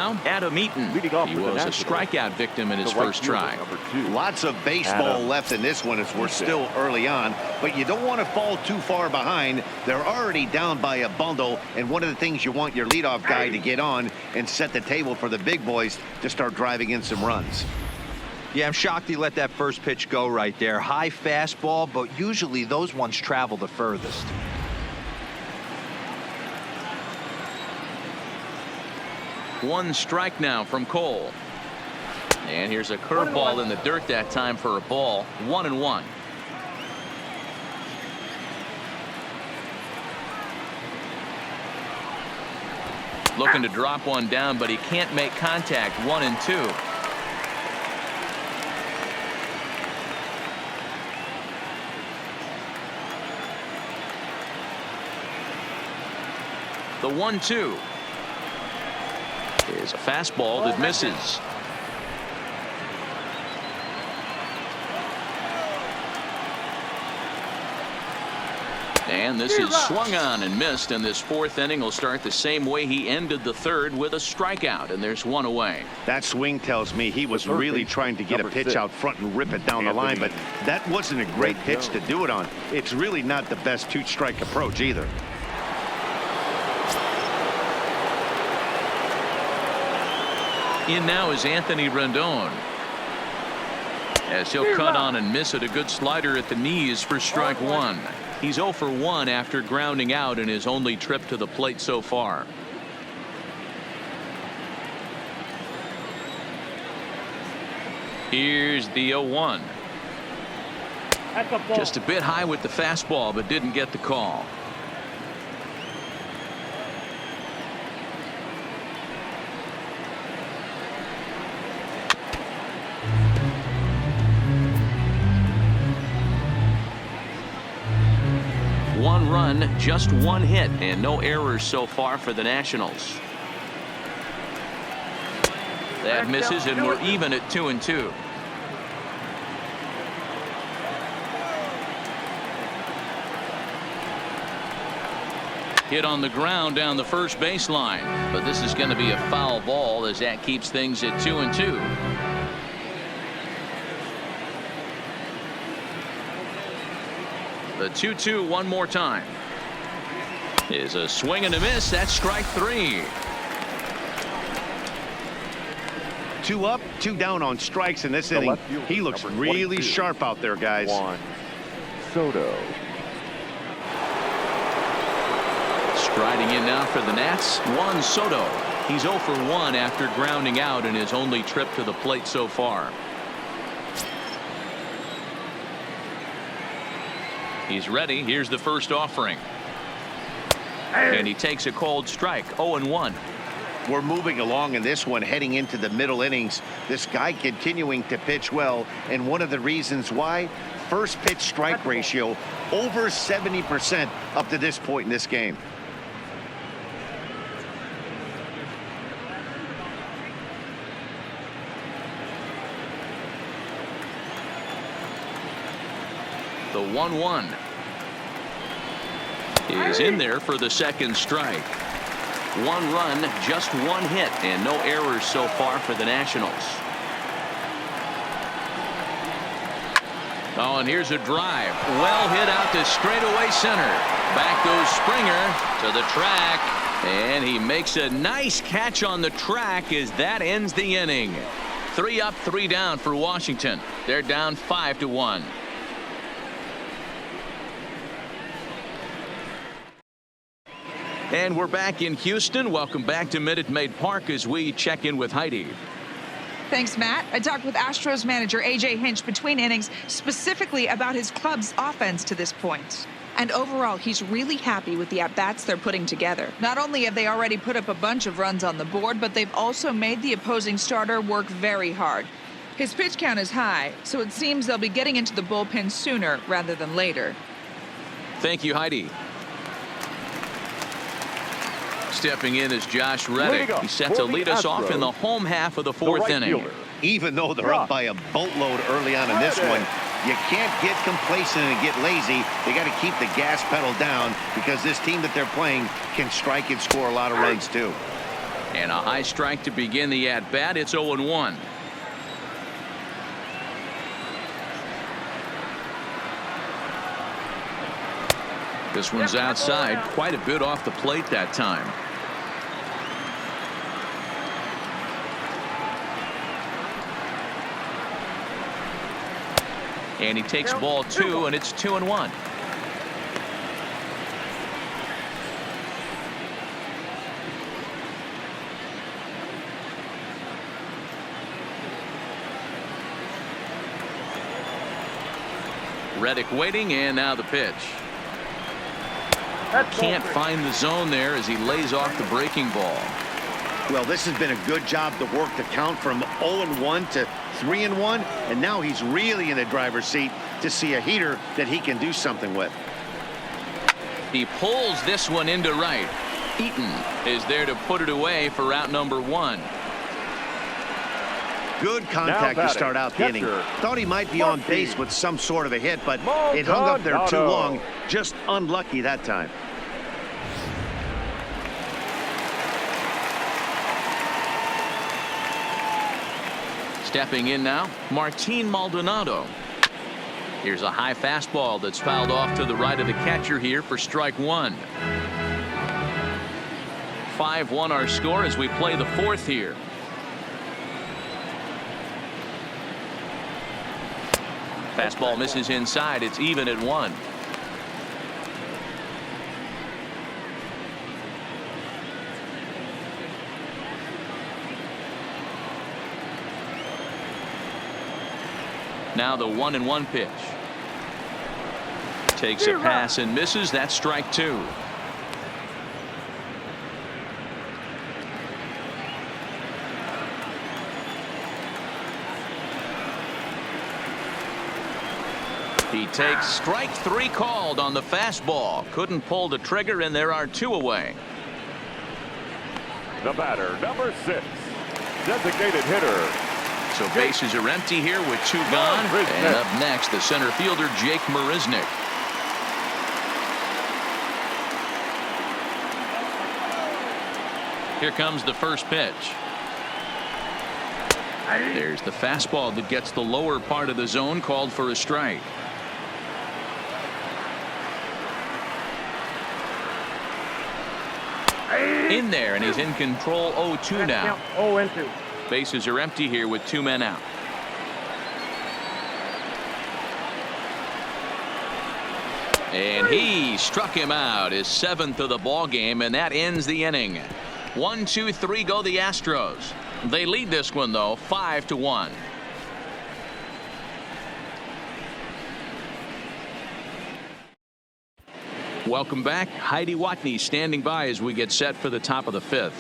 Adam Eaton. He was a strikeout victim in his first try. Lots of baseball left in this one as we're still early on, but you don't want to fall too far behind. They're already down by a bundle, and one of the things you want your leadoff guy to get on and set the table for the big boys to start driving in some runs. Yeah, I'm shocked he let that first pitch go right there. High fastball, but usually those ones travel the furthest. One strike now from Cole. And here's a curveball in the dirt that time for a ball. 1-1. Looking to drop one down, but he can't make contact. 1-2. The 1-2 is a fastball that misses. And this is swung on and missed, and this fourth inning will start the same way he ended the third, with a strikeout, and there's one away. That swing tells me he was really trying to get a pitch out front and rip it down the line, but that wasn't a great pitch to do it on. It's really not the best two-strike approach either. In now is Anthony Rendon, as he'll cut on and miss it. A good slider at the knees for strike one. He's 0 for 1 after grounding out in his only trip to the plate so far. Here's the 0-1. Just a bit high with the fastball, but didn't get the call. One run, just one hit, and no errors so far for the Nationals. That misses, and we're even at 2-2. Hit on the ground down the first baseline, but this is going to be a foul ball, as that keeps things at 2-2. The 2-2 one more time is a swing and a miss. That's strike three. 2 up, 2 down on strikes in this inning. He looks really sharp out there, guys. Soto. Striding in now for the Nats, Juan Soto. He's 0 for 1 after grounding out in his only trip to the plate so far. He's ready. Here's the first offering. And he takes a cold strike. 0-1. We're moving along in this one, heading into the middle innings. This guy continuing to pitch well, and one of the reasons why, first pitch strike ratio over 70% up to this point in this game. The 1-1 is in there for the second strike. One run, just one hit, and no errors so far for the Nationals. Oh, and here's a drive. Well hit out to straightaway center. Back goes Springer to the track, and he makes a nice catch on the track as that ends the inning. 3 up, 3 down for Washington. They're down 5-1. And we're back in Houston. Welcome back to Minute Maid Park as we check in with Heidi. Thanks, Matt. I talked with Astros manager A.J. Hinch between innings, specifically about his club's offense to this point. And overall, he's really happy with the at-bats they're putting together. Not only have they already put up a bunch of runs on the board, but they've also made the opposing starter work very hard. His pitch count is high, so it seems they'll be getting into the bullpen sooner rather than later. Thank you, Heidi. Stepping in is Josh Reddick. He's set to lead us off in the home half of the fourth inning. Even though they're up by a boatload early on in this one, you can't get complacent and get lazy. They got to keep the gas pedal down, because this team that they're playing can strike and score a lot of runs too. And a high strike to begin the at-bat. It's 0-1. This one's outside, quite a bit off the plate that time. And he takes ball 2, and it's 2-1. Reddick waiting, and now the pitch. Can't find the zone there as he lays off the breaking ball. Well, this has been a good job to work the count from 0-1 to 3-1, and now he's really in the driver's seat to see a heater that he can do something with. He pulls this one into right. Eaton is there to put it away for out number 1. Good contact to start out the inning. Thought he might be on base with some sort of a hit, but it hung up there too long. Just unlucky that time. Stepping in now, Martin Maldonado. Here's a high fastball that's fouled off to the right of the catcher here for strike 1. 5-1 our score as we play the 4th here. Fastball misses inside. It's even at 1. Now the 1-1 pitch. Takes a pass and misses. That's strike 2. He takes strike 3 called on the fastball. Couldn't pull the trigger, and there are 2 away. The batter, number 6, designated hitter. So bases are empty here with 2 gone. And up next, the center fielder, Jake Marisnick. Here comes the first pitch. There's the fastball that gets the lower part of the zone, called for a strike. In there, and he's in control. 0-2 now. 0-2. Bases are empty here with 2 men out. And he struck him out, his 7th of the ball game, and that ends the inning. 1, 2, 3 go the Astros. They lead this one though 5-1. Welcome back. Heidi Watney standing by as we get set for the top of the 5th.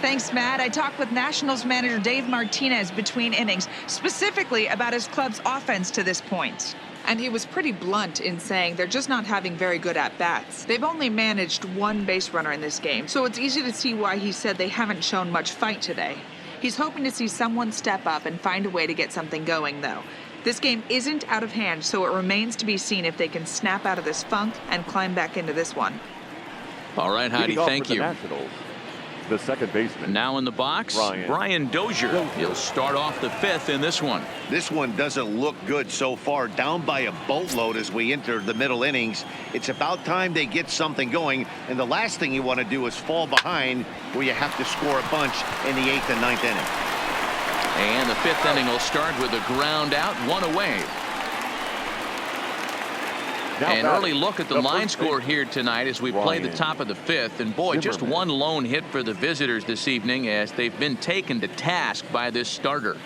Thanks, Matt. I talked with Nationals manager Dave Martinez between innings, specifically about his club's offense to this point. And he was pretty blunt in saying they're just not having very good at-bats. They've only managed 1 base runner in this game, so it's easy to see why he said they haven't shown much fight today. He's hoping to see someone step up and find a way to get something going, though. This game isn't out of hand, so it remains to be seen if they can snap out of this funk and climb back into this one. All right, Heidi, thank you. The second baseman. Now in the box, Brian Dozier. He'll start off the 5th in this one. This one doesn't look good so far. Down by a boatload as we enter the middle innings. It's about time they get something going, and the last thing you want to do is fall behind where you have to score a bunch in the 8th and 9th inning. And the 5th inning will start with a ground out, 1 away. An early look at the line score here tonight as we play the top of the 5th. And boy, just 1 lone hit for the visitors this evening as they've been taken to task by this starter.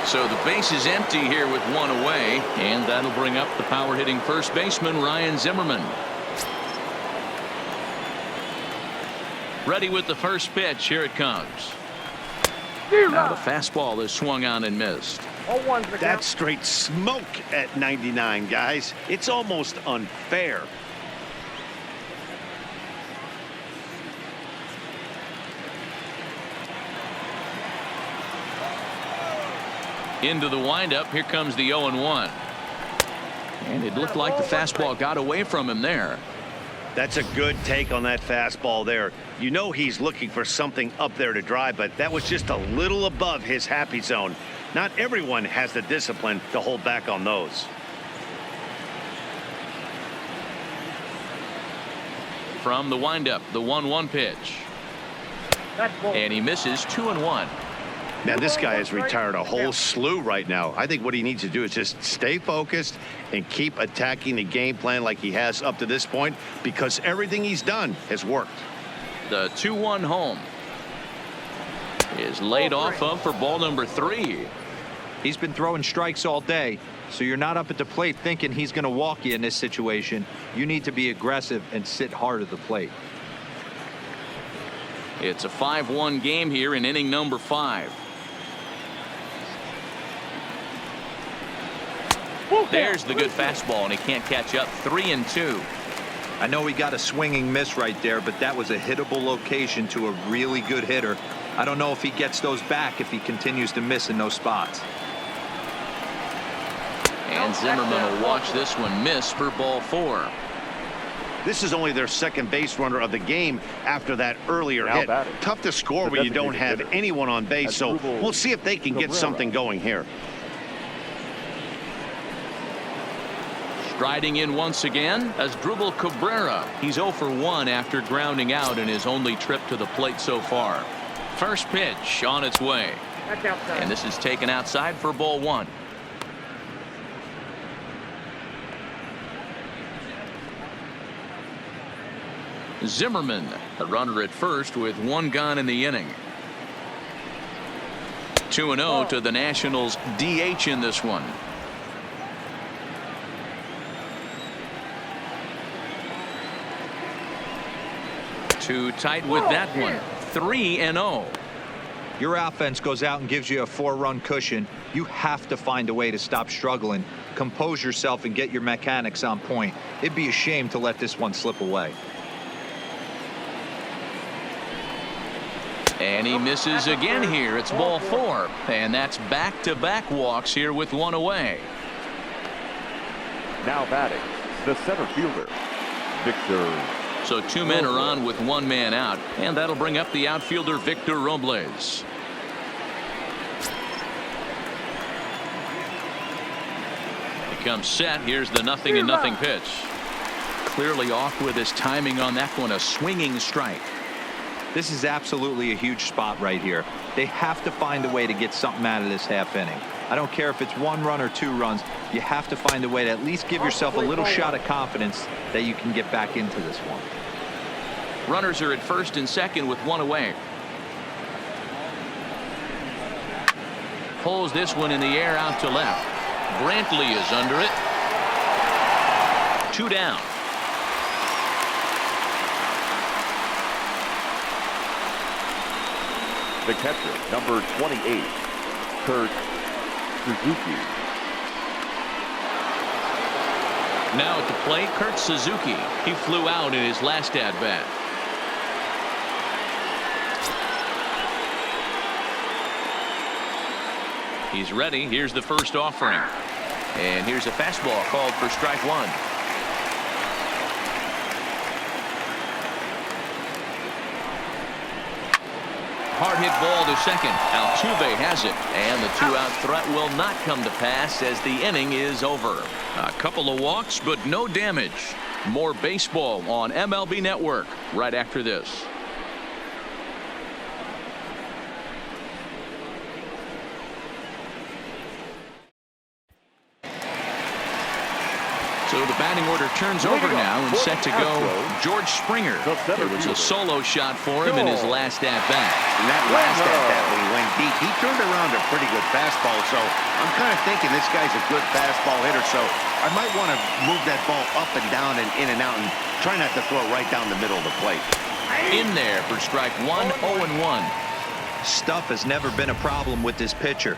So the base is empty here with 1 away, and that'll bring up the power hitting first baseman Ryan Zimmerman. Ready with the first pitch. Here it comes. Now the fastball is swung on and missed. That's straight smoke at 99, guys. It's almost unfair. Into the windup. Here comes the 0-1. And it looked like the fastball got away from him there. That's a good take on that fastball there. You know he's looking for something up there to drive, but that was just a little above his happy zone. Not everyone has the discipline to hold back on those. From the windup, the 1-1 pitch. And he misses 2-1. Man, this guy has retired a whole slew right now. I think what he needs to do is just stay focused and keep attacking the game plan like he has up to this point, because everything he's done has worked. The 2-1 home is laid off of for ball number 3. He's been throwing strikes all day, so you're not up at the plate thinking he's going to walk you in this situation. You need to be aggressive and sit hard at the plate. It's a 5-1 game here in inning number 5. There's the good fastball, and he can't catch up. 3-2. I know he got a swinging miss right there, but that was a hittable location to a really good hitter. I don't know if he gets those back if he continues to miss in those spots. And Zimmerman will watch this one miss for ball 4. This is only their second base runner of the game after that earlier hit. Tough to score when you don't have anyone on base, so we'll see if they can get something going here. Striding in once again as Drupal Cabrera. He's 0 for 1 after grounding out in his only trip to the plate so far. First pitch on its way. And this is taken outside for ball 1. Zimmerman, a runner at first with 1 gone in the inning. 2-0 to the Nationals DH in this one. Too tight with that one. 3-0. Your offense goes out and gives you a 4-run cushion. You have to find a way to stop struggling, compose yourself, and get your mechanics on point. It'd be a shame to let this one slip away. And he misses again here. It's ball 4. And that's back-to-back walks here with 1 away. Now batting, the center fielder, Victor. So 2 men are on with 1 man out, and that'll bring up the outfielder Victor Robles. He comes set. Here's the 0-0 pitch. Clearly off with his timing on that one. A swinging strike. This is absolutely a huge spot right here. They have to find a way to get something out of this half inning. I don't care if it's 1 run or 2 runs. You have to find a way to at least give yourself a little shot of confidence that you can get back into this one. Runners are at first and second with 1 away. Pulls this one in the air out to left. Brantley is under it. 2 down. The catcher, number 28, Kurt Suzuki. Now at the plate, Kurt Suzuki. He flew out in his last at-bat. He's ready. Here's the first offering. And here's a fastball called for strike 1. Hard hit ball to second. Altuve has it, and the 2-out threat will not come to pass as the inning is over. A couple of walks, but no damage. More baseball on MLB Network right after this. So the batting order turns over now and set to go George Springer. It was a solo shot for him in his last at-bat. And that last at-bat when he went deep, he turned around a pretty good fastball. So I'm kind of thinking this guy's a good fastball hitter. So I might want to move that ball up and down and in and out and try not to throw it right down the middle of the plate. In there for strike 1, 0-1. Stuff has never been a problem with this pitcher.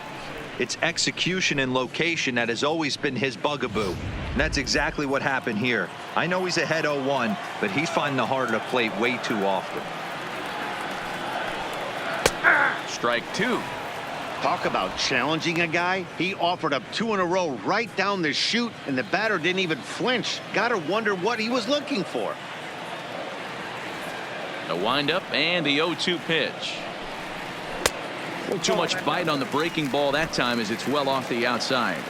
It's execution and location that has always been his bugaboo. And that's exactly what happened here. I know he's ahead 0-1, but he's finding the heart of the plate way too often. Strike 2. Talk about challenging a guy. He offered up 2 in a row right down the chute, and the batter didn't even flinch. Gotta wonder what he was looking for. The windup and the 0-2 pitch. Too much bite on the breaking ball that time as it's well off the outside.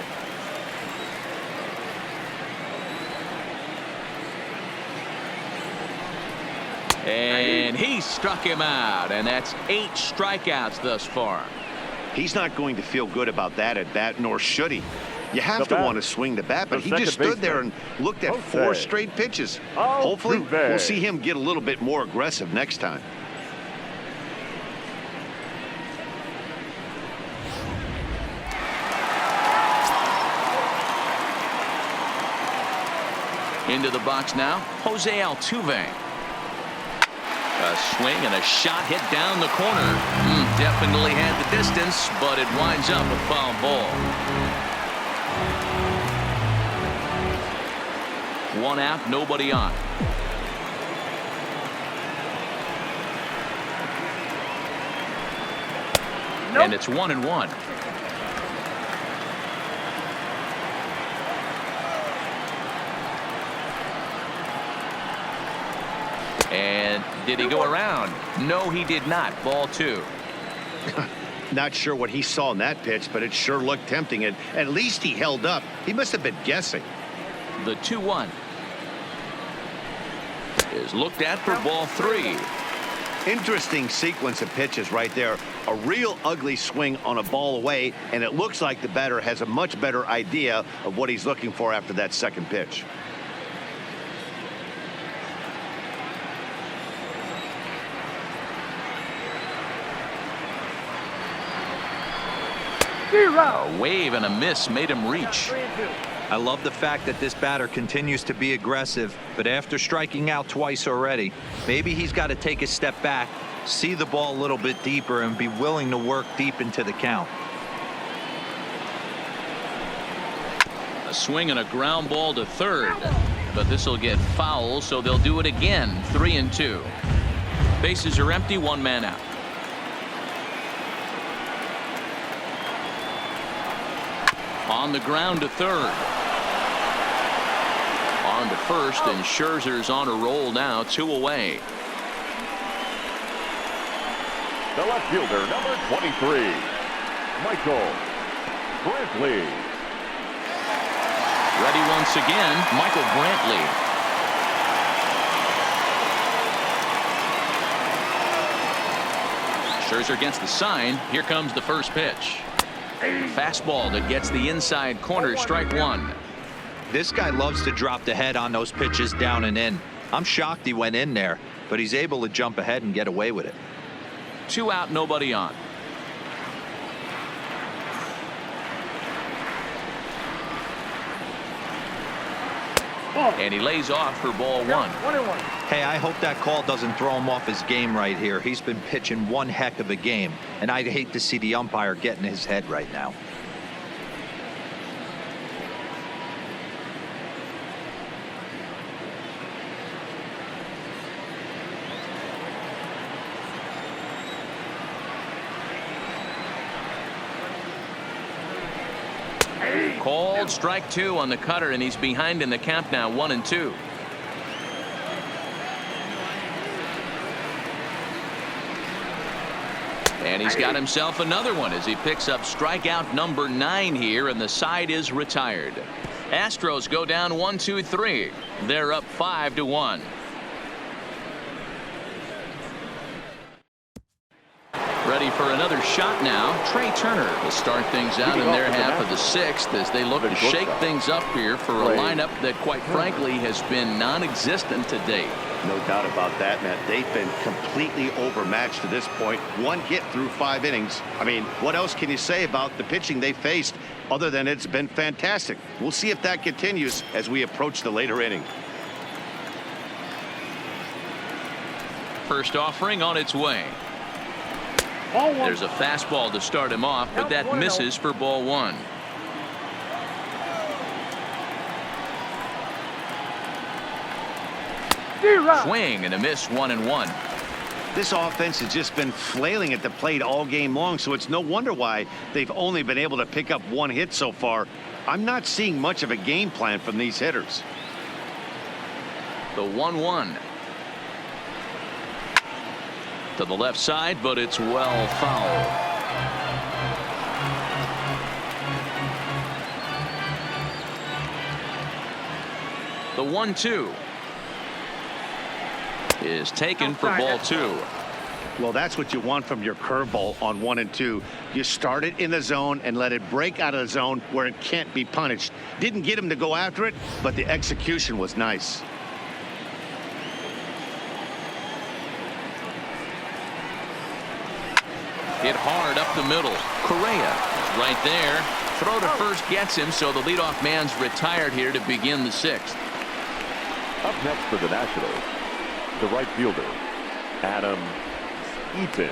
And he struck him out, and that's 8 strikeouts thus far. He's not going to feel good about that at bat, nor should he. You have to want to swing the bat, but he just stood there and looked at 4 straight pitches. Hopefully, we'll see him get a little bit more aggressive next time. Into the box now, Jose Altuve. A swing and a shot hit down the corner. Definitely had the distance, but it winds up a foul ball. 1 out, nobody on. And it's 1-1. And did he go around? No, he did not. Ball 2. Not sure what he saw in that pitch, but it sure looked tempting. And at least he held up. He must have been guessing. The 2-1 is looked at for ball 3. Interesting sequence of pitches right there. A real ugly swing on a ball away, and it looks like the batter has a much better idea of what he's looking for after that second pitch. A wave and a miss made him reach. I love the fact that this batter continues to be aggressive, but after striking out twice already, maybe he's got to take a step back, see the ball a little bit deeper, and be willing to work deep into the count. A swing and a ground ball to third, but this will get foul, so they'll do it again. 3-2. Bases are empty, 1 man out. On the ground to third. On to first, and Scherzer's on a roll now, 2 away. The left fielder, number 23, Michael Brantley. Ready once again, Michael Brantley. Scherzer gets the sign. Here comes the first pitch. Fastball that gets the inside corner, strike 1. This guy loves to drop the head on those pitches down and in. I'm shocked he went in there, but he's able to jump ahead and get away with it. 2 out, nobody on. And he lays off for ball 1. Hey, I hope that call doesn't throw him off his game right here. He's been pitching one heck of a game, and I'd hate to see the umpire get in his head right now. Called strike 2 on the cutter, and he's behind in the count now, 1-2. And he's got himself another one as he picks up strikeout number 9 here, and the side is retired. Astros go down 1-2-3. They're up 5-1. Ready for another shot now. Trey Turner will start things out in their half of the 6th as they look to shake things up here for a lineup that, quite frankly, has been non-existent to date. No doubt about that, Matt. They've been completely overmatched to this point. 1 hit through 5 innings. I mean, what else can you say about the pitching they faced other than it's been fantastic? We'll see if that continues as we approach the later inning. First offering on its way. There's a fastball to start him off, but that misses for ball 1. Swing and a miss, 1-1. This offense has just been flailing at the plate all game long, so it's no wonder why they've only been able to pick up one hit so far. I'm not seeing much of a game plan from these hitters. The 1-1. To the left side, but it's well foul. The 1-2 is taken for ball 2. Well, that's what you want from your curveball on 1 and 2. You start it in the zone and let it break out of the zone where it can't be punished. Didn't get him to go after it, but the execution was nice. Hit hard up the middle. Correa right there. Throw to first gets him, so the leadoff man's retired here to begin the 6th. Up next for the Nationals, the right fielder, Adam Eaton.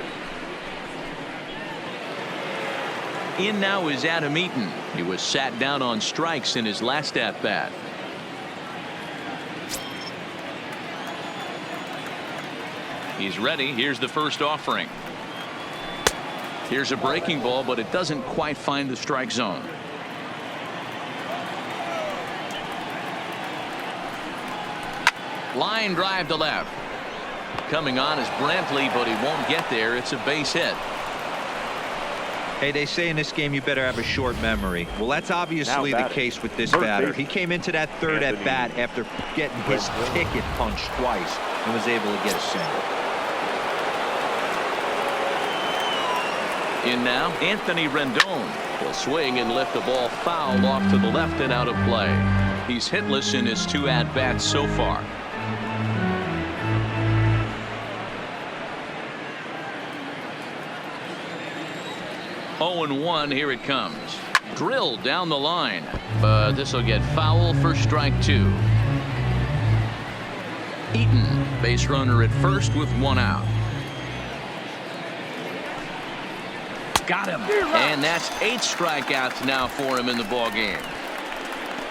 In now is Adam Eaton. He was sat down on strikes in his last at-bat. He's ready. Here's the first offering. Here's a breaking ball, but it doesn't quite find the strike zone. Line drive to left. Coming on is Brantley, but he won't get there. It's a base hit. Hey, they say in this game you better have a short memory. Well, that's obviously the case with this batter. He came into that third at bat after getting his ticket punched twice and was able to get a single. In now, Anthony Rendon will swing and lift the ball foul off to the left and out of play. He's hitless in his 2 at-bats so far. Oh and 1, here it comes. Drilled down the line, but this will get foul for strike 2. Eaton, base runner at first with 1 out. Got him. And that's 8 strikeouts now for him in the ball game.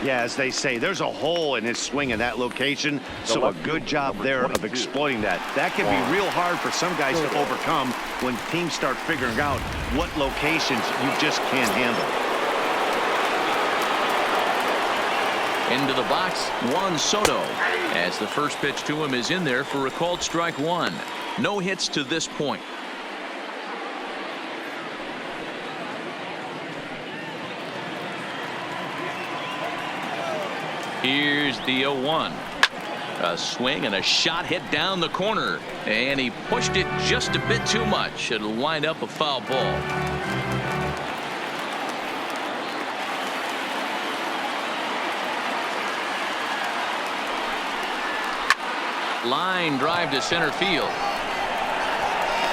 Yeah, as they say, there's a hole in his swing in that location, so a good job there of exploiting that. That can be real hard for some guys to overcome when teams start figuring out what locations you just can't handle. Into the box, Juan Soto, as the first pitch to him is in there for a called strike 1. No hits to this point. Here's the 0-1. A swing and a shot hit down the corner, and he pushed it just a bit too much. It'll wind up a foul ball. Line drive to center field.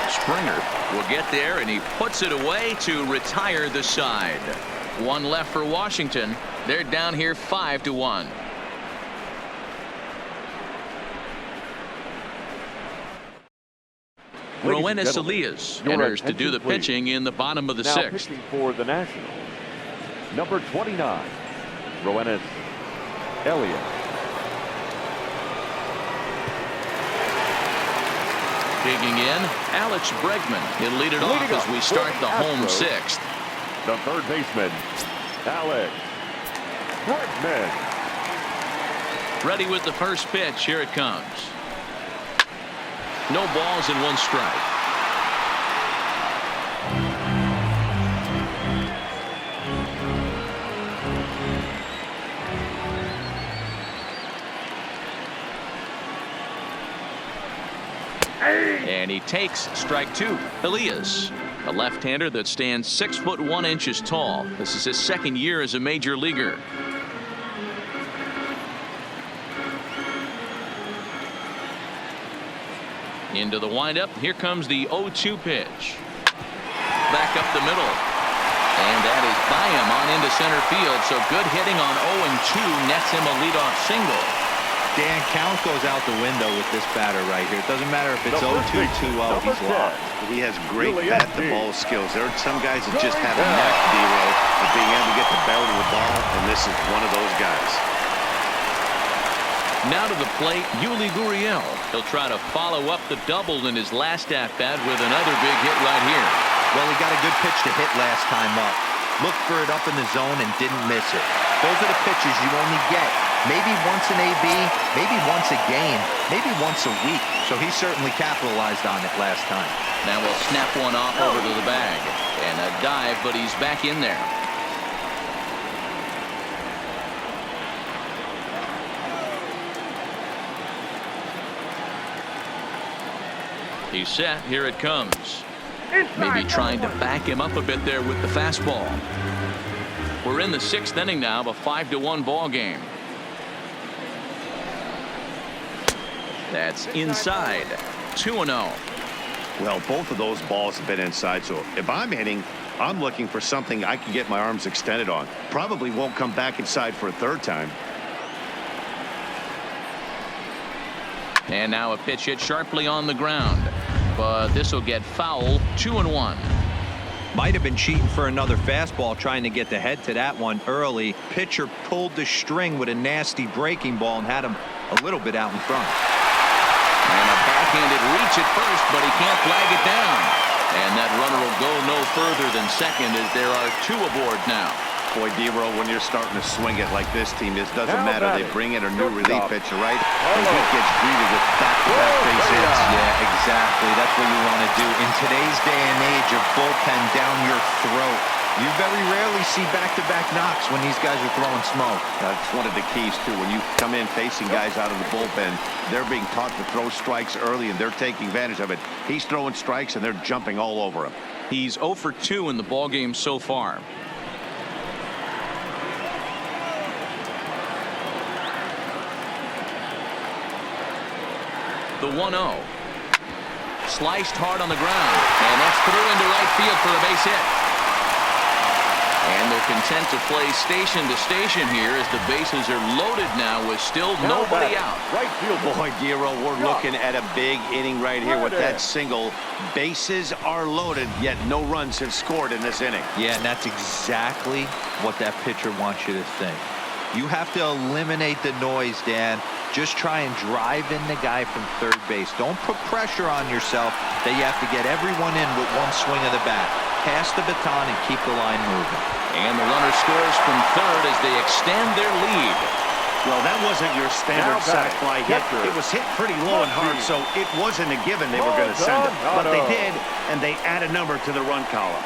Springer will get there, and he puts it away to retire the side. 1 left for Washington. They're down here 5-1. Roenis Elias enters to do the pitching in the bottom of the 6th. Pitching for the Nationals, number 29, Roenis Elias. Digging in, Alex Bregman. He'll lead it off as we start the home 6th. The third baseman, Alex Bregman. Ready with the first pitch. Here it comes. No balls and 1 strike. And he takes strike 2. Elias, a left-hander that stands 6'1" tall. This is his 2nd year as a major leaguer. Into the windup. Here comes the 0-2 pitch. Back up the middle. And that is by him on into center field. So good hitting on 0-2 nets him a leadoff single. Dan, count goes out the window with this batter right here. It doesn't matter if it's 0-2, 2-0. He's lost. He has great bat-to-ball skills. There are some guys that just have a knack, D-Row, of being able to get the barrel of the ball, and this is one of those guys. Now to the plate, Yuli Gurriel. He'll try to follow up the double in his last at-bat with another big hit right here. Well, he got a good pitch to hit last time up. Looked for it up in the zone and didn't miss it. Those are the pitches you only get maybe once an AB, maybe once a game, maybe once a week. So he certainly capitalized on it last time. Now we'll snap one off over to the bag. And a dive, but he's back in there. He's set. Here it comes. Maybe trying to back him up a bit there with the fastball. We're in the 6th inning now of a 5-1 ball game. That's inside. 2-0. Well, both of those balls have been inside, so if I'm hitting, I'm looking for something I can get my arms extended on. Probably won't come back inside for a third time. And now a pitch hit sharply on the ground. But this will get foul. 2-1. Might have been cheating for another fastball, trying to get the head to that one early. Pitcher pulled the string with a nasty breaking ball and had him a little bit out in front. And a backhanded reach at first, but he can't flag it down. And that runner will go no further than second as there are 2 aboard now. Boy, D-Roll, when you're starting to swing it like this team is, doesn't matter. They bring in a new relief pitcher, right? And he gets greeted with back-to-back base hits. Yeah, exactly. That's what you want to do. In today's day and age of bullpen down your throat, you very rarely see back-to-back knocks when these guys are throwing smoke. That's one of the keys, too. When you come in facing guys out of the bullpen, they're being taught to throw strikes early, and they're taking advantage of it. He's throwing strikes, and they're jumping all over him. He's 0 for 2 in the ballgame so far. The 1-0. Sliced hard on the ground, and that's through into right field for a base hit. And they're content to play station to station here as the bases are loaded now with still nobody out. Right field, boy, Giro, we're looking at a big inning right here with that single. Bases are loaded, yet no runs have scored in this inning. Yeah, and that's exactly what that pitcher wants you to think. You have to eliminate the noise, Dan. Just try and drive in the guy from third base. Don't put pressure on yourself that you have to get everyone in with one swing of the bat. Pass the baton and keep the line moving. And the runner scores from third as they extend their lead. Well, that wasn't your standard sac fly hit. It was hit pretty low and hard, so it wasn't a given they were going to send it. But they did, and they add a number to the run column.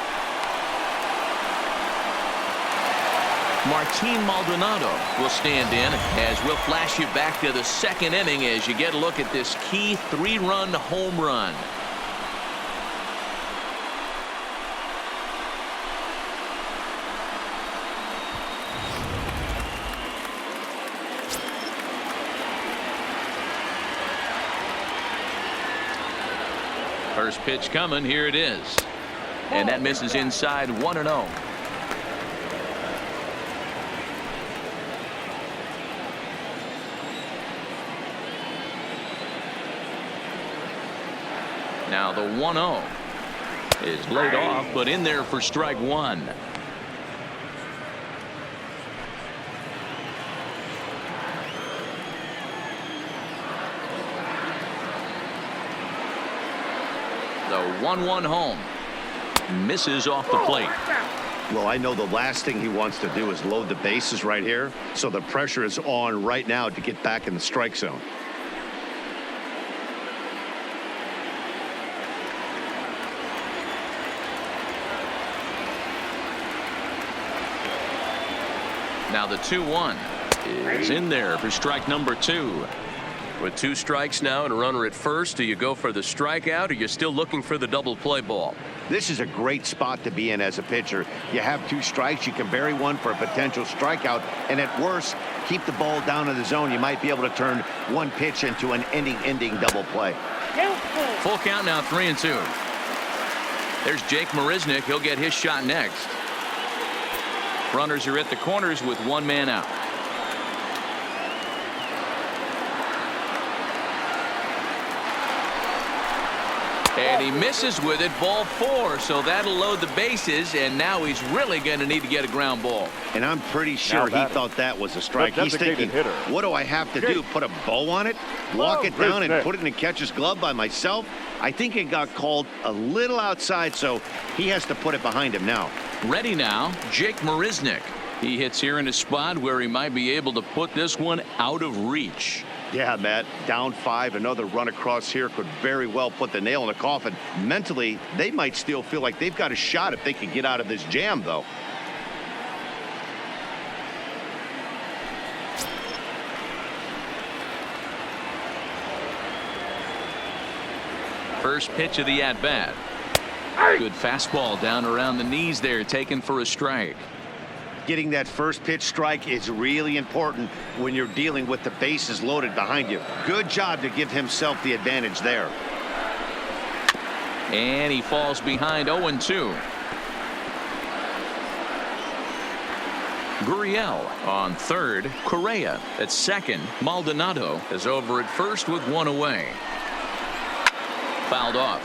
Martin Maldonado will stand in as we'll flash you back to the 2nd inning as you get a look at this key 3-run home run. First pitch coming. Here it is. And that misses inside. 1-0. Now the 1-0 is laid off, but in there for strike 1. The 1-1 home misses off the plate. Well, I know the last thing he wants to do is load the bases right here, so the pressure is on right now to get back in the strike zone. Now the 2-1 is in there for strike number 2. With 2 strikes now and a runner at first, do you go for the strikeout or you're still looking for the double play ball? This is a great spot to be in as a pitcher. You have 2 strikes, you can bury one for a potential strikeout, and at worst, keep the ball down in the zone. You might be able to turn one pitch into an ending double play. Full count now, 3-2. There's Jake Marisnick. He'll get his shot next. Runners are at the corners with 1 man out. And he misses with it, ball 4, so that'll load the bases, and now he's really going to need to get a ground ball. And I'm pretty sure he thought that was a strike. He's thinking, what do I have to do? Put a bow on it? Walk it down and put it in the catcher's glove by myself? I think it got called a little outside, so he has to put it behind him now. Ready now, Jake Marisnick. He hits here in a spot where he might be able to put this one out of reach. Yeah, Matt, down 5, another run across here could very well put the nail in the coffin. Mentally, they might still feel like they've got a shot if they can get out of this jam, though. First pitch of the at-bat. Good fastball down around the knees there, taken for a strike. Getting that first pitch strike is really important when you're dealing with the bases loaded behind you. Good job to give himself the advantage there. And he falls behind 0-2. Gurriel on third. Correa at second. Maldonado is over at first with 1 away. Fouled off.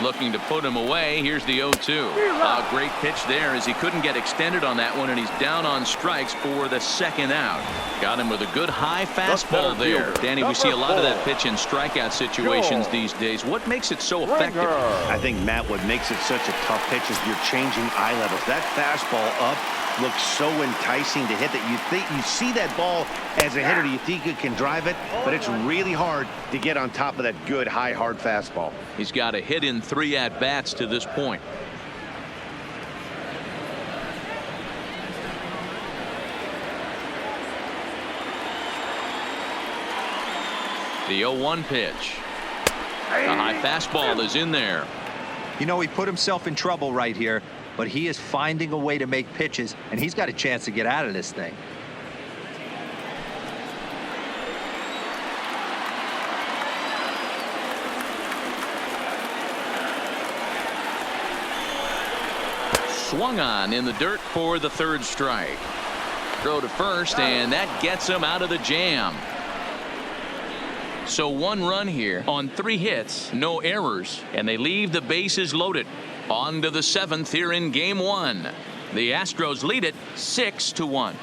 Looking to put him away. Here's the 0-2. A great pitch there as he couldn't get extended on that one, and he's down on strikes for the second out. Got him with a good high fastball there. Danny, we see a lot of that pitch in strikeout situations these days. What makes it so effective? I think, Matt, what makes it such a tough pitch is you're changing eye levels. That fastball up looks so enticing to hit that you see that ball as a hitter, you think you can drive it, but it's really hard to get on top of that good high hard fastball. He's got a hit in 3 at-bats to this point. The 0-1 pitch. A high fastball is in there. You know, he put himself in trouble right here, but he is finding a way to make pitches, and he's got a chance to get out of this thing. Swung on in the dirt for the 3rd strike. Throw to first, and that gets him out of the jam. So 1 run here on 3 hits, no errors, and they leave the bases loaded. On to the 7th here in game 1. The Astros lead it 6-1.